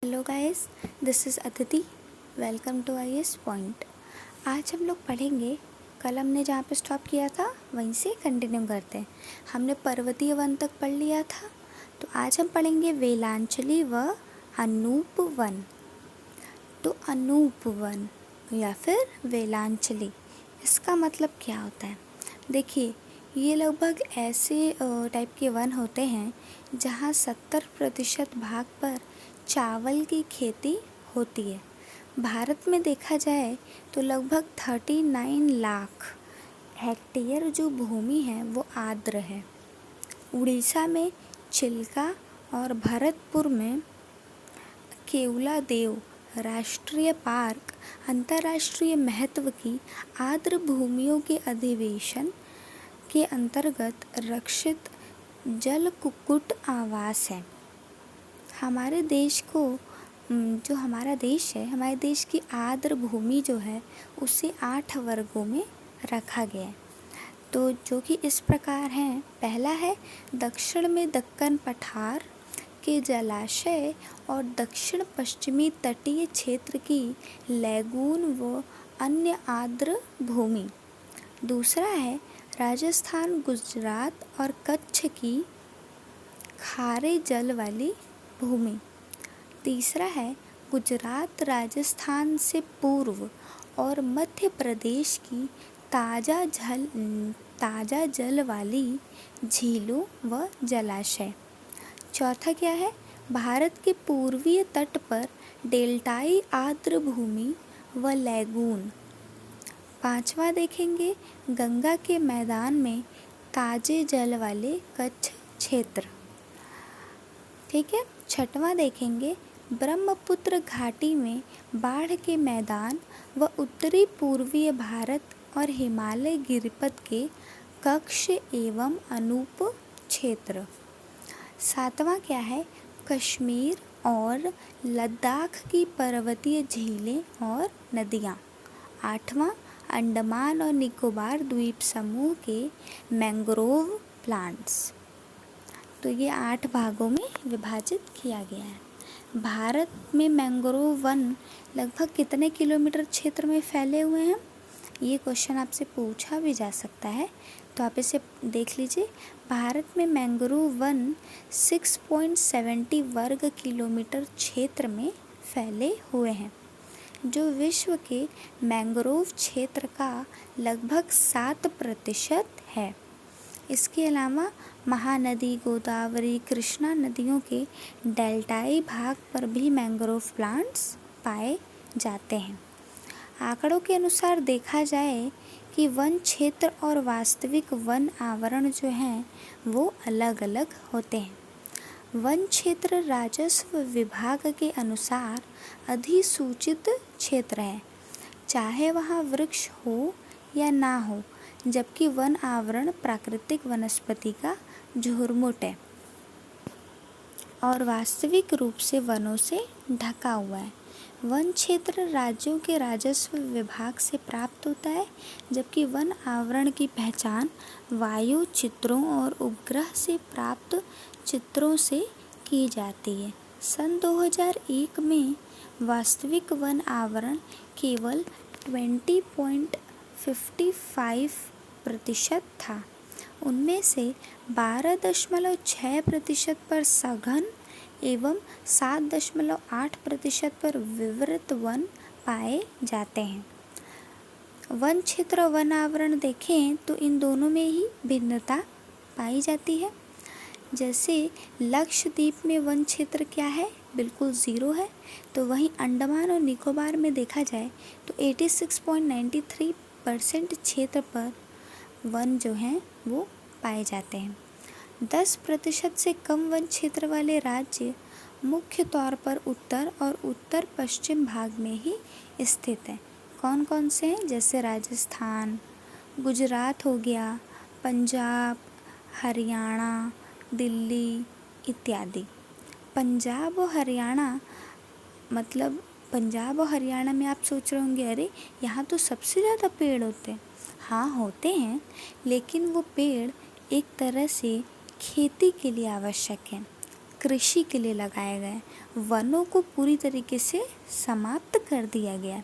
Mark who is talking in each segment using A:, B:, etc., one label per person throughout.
A: Hello guys, this is Aditi. Welcome to IAS point. आज हम लोग पढ़ेंगे, कल हमने जहाँ पे स्टॉप किया था वहीं से कंटिन्यू करते हैं। हमने पर्वतीय वन तक पढ़ लिया था, तो आज हम पढ़ेंगे वेलांचली व अनूप वन। तो अनूप वन या फिर वेलांचली, इसका मतलब क्या होता है? देखिए, ये लगभग ऐसे टाइप के वन होते हैं जहाँ 70% भाग पर चावल की खेती होती है। भारत में देखा जाए तो लगभग 39 लाख हेक्टेयर जो भूमि है वो आर्द्र है। उड़ीसा में चिल्का और भरतपुर में केवलादेव राष्ट्रीय पार्क अंतर्राष्ट्रीय महत्व की आर्द्र भूमियों के अधिवेशन के अंतर्गत रक्षित जल कुक्कुट आवास है। हमारे देश को जो हमारा देश है, हमारे देश की आर्द्र भूमि जो है उसे 8 वर्गों में रखा गया है। तो जो कि इस प्रकार हैं। पहला है दक्षिण में दक्कन पठार के जलाशय और दक्षिण पश्चिमी तटीय क्षेत्र की लैगून व अन्य आर्द्र भूमि। दूसरा है राजस्थान, गुजरात और कच्छ की खारे जल वाली भूमि। तीसरा है गुजरात, राजस्थान से पूर्व और मध्य प्रदेश की ताज़ा जल वाली झीलों व जलाशय। चौथा क्या है? भारत के पूर्वीय तट पर डेल्टाई आर्द्र भूमि व लैगून। पांचवा देखेंगे गंगा के मैदान में ताजे जल वाले कच्छ क्षेत्र। ठीक है। छठवां देखेंगे ब्रह्मपुत्र घाटी में बाढ़ के मैदान व उत्तरी पूर्वीय भारत और हिमालय गिरिपथ के कक्ष एवं अनूप क्षेत्र। सातवां क्या है? कश्मीर और लद्दाख की पर्वतीय झीलें और नदियाँ। आठवां अंडमान और निकोबार द्वीप समूह के मैंग्रोव प्लांट्स। तो ये 8 भागों में विभाजित किया गया है। भारत में मैंग्रोव वन लगभग कितने किलोमीटर क्षेत्र में फैले हुए हैं? ये क्वेश्चन आपसे पूछा भी जा सकता है, तो आप इसे देख लीजिए। भारत में मैंग्रोव वन 6.70 वर्ग किलोमीटर क्षेत्र में फैले हुए हैं, जो विश्व के मैंग्रोव क्षेत्र का लगभग 7% है। इसके अलावा महानदी, गोदावरी, कृष्णा नदियों के डेल्टाई भाग पर भी मैंग्रोव प्लांट्स पाए जाते हैं। आंकड़ों के अनुसार देखा जाए कि वन क्षेत्र और वास्तविक वन आवरण जो हैं वो अलग अलग होते हैं। वन क्षेत्र राजस्व विभाग के अनुसार अधिसूचित क्षेत्र है, चाहे वहाँ वृक्ष हो या ना हो, जबकि वन आवरण प्राकृतिक वनस्पति का झुरमुट है और वास्तविक रूप से वनों से ढका हुआ है। वन क्षेत्र राज्यों के राजस्व विभाग से प्राप्त होता है, जबकि वन आवरण की पहचान वायु चित्रों और उपग्रह से प्राप्त चित्रों से की जाती है। सन 2001 में वास्तविक वन आवरण केवल 20.55% था। उनमें से 12.6% पर सघन एवं 7.8% पर विवृत वन पाए जाते हैं। वन क्षेत्र और वन आवरण देखें तो इन दोनों में ही भिन्नता पाई जाती है। जैसे लक्षद्वीप में वन क्षेत्र क्या है? बिल्कुल 0 है। तो वहीं अंडमान और निकोबार में देखा जाए तो 86.93% क्षेत्र पर वन जो हैं वो पाए जाते हैं। 10% से कम वन क्षेत्र वाले राज्य मुख्य तौर पर उत्तर और उत्तर पश्चिम भाग में ही स्थित हैं। कौन कौन से हैं? जैसे राजस्थान, गुजरात हो गया, पंजाब, हरियाणा, दिल्ली इत्यादि। पंजाब और हरियाणा में आप सोच रहे होंगे, अरे यहाँ तो सबसे ज़्यादा पेड़ होते हैं। हाँ, होते हैं, लेकिन वो पेड़ एक तरह से खेती के लिए आवश्यक हैं। कृषि के लिए लगाए गए, वनों को पूरी तरीके से समाप्त कर दिया गया।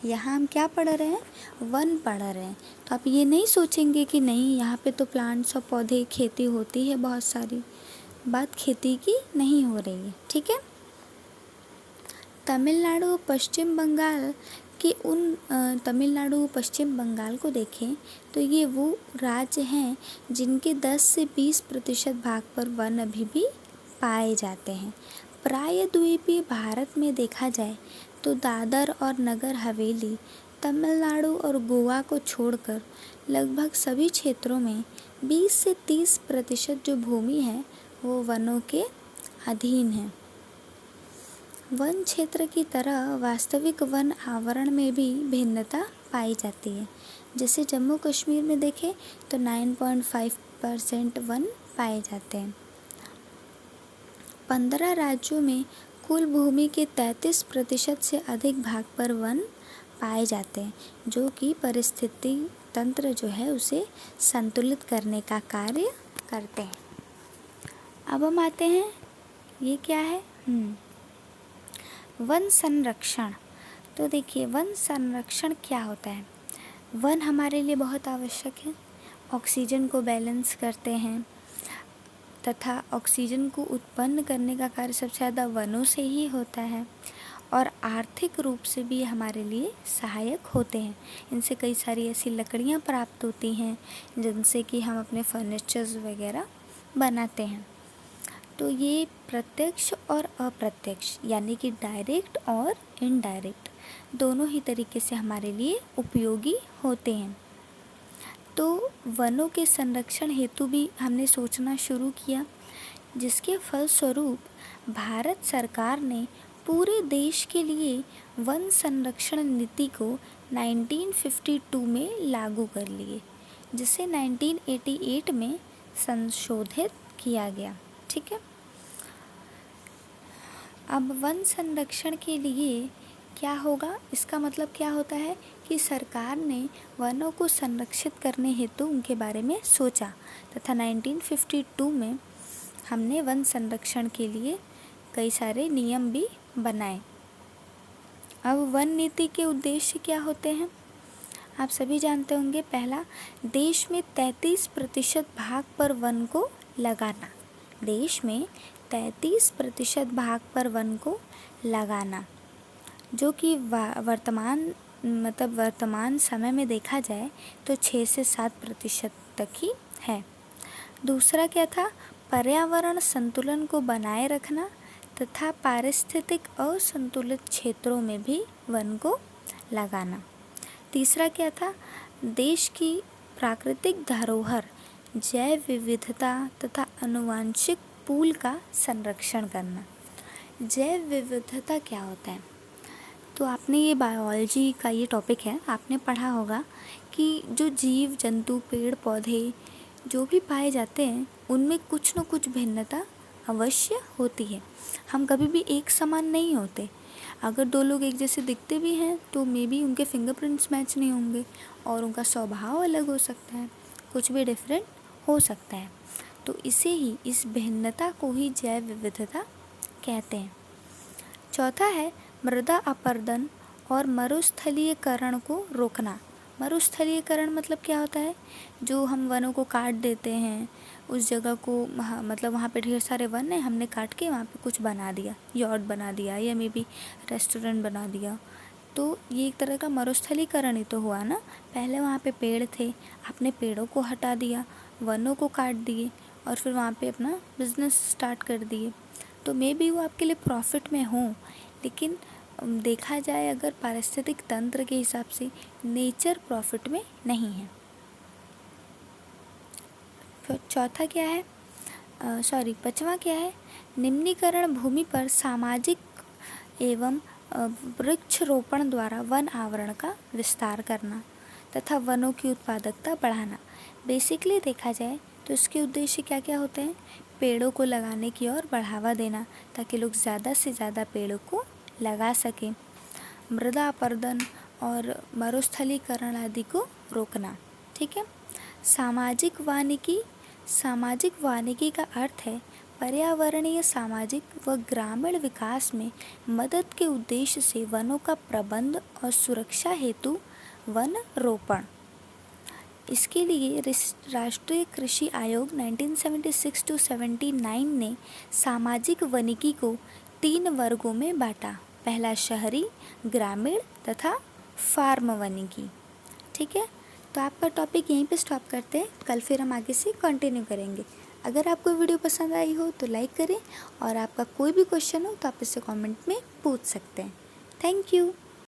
A: यहाँ हम क्या पढ़ रहे हैं? वन पढ़ रहे हैं। तो आप ये नहीं सोचेंगे कि नहीं यहाँ पे तो प्लांट्स और पौधे खेती होती है बहुत सारी, बात खेती की नहीं हो रही है, ठीक है। तमिलनाडु और पश्चिम बंगाल के तमिलनाडु और पश्चिम बंगाल को देखें तो ये वो राज्य हैं जिनके 10 से 20% भाग पर वन अभी भी पाए जाते हैं। प्रायद्वीपीय भारत में देखा जाए तो दादर और नगर हवेली, तमिलनाडु और गोवा को छोड़कर लगभग सभी क्षेत्रों में 20 से 30% जो भूमि है वो वनों के अधीन है। वन क्षेत्र की तरह वास्तविक वन आवरण में भी भिन्नता पाई जाती है। जैसे जम्मू कश्मीर में देखें तो 9.5% वन पाए जाते हैं। 15 राज्यों में कुल भूमि के 33% से अधिक भाग पर वन पाए जाते हैं, जो कि परिस्थिति तंत्र जो है उसे संतुलित करने का कार्य करते हैं। अब हम आते हैं, ये क्या है? वन संरक्षण। तो देखिए वन संरक्षण क्या होता है? वन हमारे लिए बहुत आवश्यक है, ऑक्सीजन को बैलेंस करते हैं तथा ऑक्सीजन को उत्पन्न करने का कार्य सबसे ज़्यादा वनों से ही होता है और आर्थिक रूप से भी हमारे लिए सहायक होते हैं। इनसे कई सारी ऐसी लकड़ियाँ प्राप्त होती हैं जिनसे कि हम अपने फर्नीचर्स वगैरह बनाते हैं। तो ये प्रत्यक्ष और अप्रत्यक्ष यानी कि डायरेक्ट और इनडायरेक्ट दोनों ही तरीके से हमारे लिए उपयोगी होते हैं। तो वनों के संरक्षण हेतु भी हमने सोचना शुरू किया, जिसके फलस्वरूप भारत सरकार ने पूरे देश के लिए वन संरक्षण नीति को 1952 में लागू कर लिए, जिसे 1988 में संशोधित किया गया, ठीक है। अब वन संरक्षण के लिए क्या होगा? इसका मतलब क्या होता है कि सरकार ने वनों को संरक्षित करने हेतु उनके बारे में सोचा तथा 1952 में हमने वन संरक्षण के लिए कई सारे नियम भी बनाए। अब वन नीति के उद्देश्य क्या होते हैं? आप सभी जानते होंगे। पहला, देश में 33% भाग पर वन को लगाना। देश में 33% भाग पर वन को लगाना, जो कि वर्तमान समय में देखा जाए तो 6 से 7% तक ही है। दूसरा क्या था? पर्यावरण संतुलन को बनाए रखना तथा पारिस्थितिक असंतुलित क्षेत्रों में भी वन को लगाना। तीसरा क्या था? देश की प्राकृतिक धरोहर, जैव विविधता तथा आनुवंशिक पूल का संरक्षण करना। जैव विविधता क्या होता है? तो आपने ये बायोलॉजी का ये टॉपिक है, आपने पढ़ा होगा कि जो जीव जंतु पेड़ पौधे जो भी पाए जाते हैं उनमें कुछ न कुछ भिन्नता अवश्य होती है। हम कभी भी एक समान नहीं होते। अगर दो लोग एक जैसे दिखते भी हैं तो मे बी उनके फिंगरप्रिंट्स मैच नहीं होंगे और उनका स्वभाव अलग हो सकता है, कुछ भी डिफरेंट हो सकता है। तो इस भिन्नता को ही जैव विविधता कहते हैं। चौथा है मृदा अपरदन और मरुस्थलीकरण को रोकना। मरुस्थलीकरण मतलब क्या होता है? जो हम वनों को काट देते हैं, उस जगह को मतलब वहाँ पे ढेर सारे वन है, हमने काट के वहाँ पे कुछ बना दिया, यॉर्ड बना दिया या मे बी रेस्टोरेंट बना दिया, तो ये एक तरह का मरुस्थलीकरण ही तो हुआ ना। पहले वहाँ पे पेड़ थे, आपने पेड़ों को हटा दिया, वनों को काट दिए और फिर वहाँ पे अपना बिजनेस स्टार्ट कर दिए। तो मे बी वो आपके लिए प्रॉफिट में हो, लेकिन देखा जाए अगर पारिस्थितिक तंत्र के हिसाब से नेचर प्रॉफिट में नहीं है। चौथा क्या है? पांचवा क्या है? निम्नीकरण भूमि पर सामाजिक एवं वृक्षरोपण द्वारा वन आवरण का विस्तार करना तथा वनों की उत्पादकता बढ़ाना। बेसिकली देखा जाए तो इसके उद्देश्य क्या क्या होते हैं? पेड़ों को लगाने की ओर बढ़ावा देना ताकि लोग ज़्यादा से ज़्यादा पेड़ों को लगा सकें, मृदा अपरदन और मरुस्थलीकरण आदि को रोकना, ठीक है। सामाजिक वानिकी का अर्थ है पर्यावरणीय, सामाजिक व ग्रामीण विकास में मदद के उद्देश्य से वनों का प्रबंध और सुरक्षा हेतु वन रोपण। इसके लिए राष्ट्रीय कृषि आयोग 1976 to 79 ने सामाजिक वनिकी को 3 वर्गों में बांटा। पहला शहरी, ग्रामीण तथा फार्म वनिकी। ठीक है, तो आपका टॉपिक यहीं पे स्टॉप करते हैं, कल फिर हम आगे से कंटिन्यू करेंगे। अगर आपको वीडियो पसंद आई हो तो लाइक करें और आपका कोई भी क्वेश्चन हो तो आप इसे कमेंट में पूछ सकते हैं। Thank you.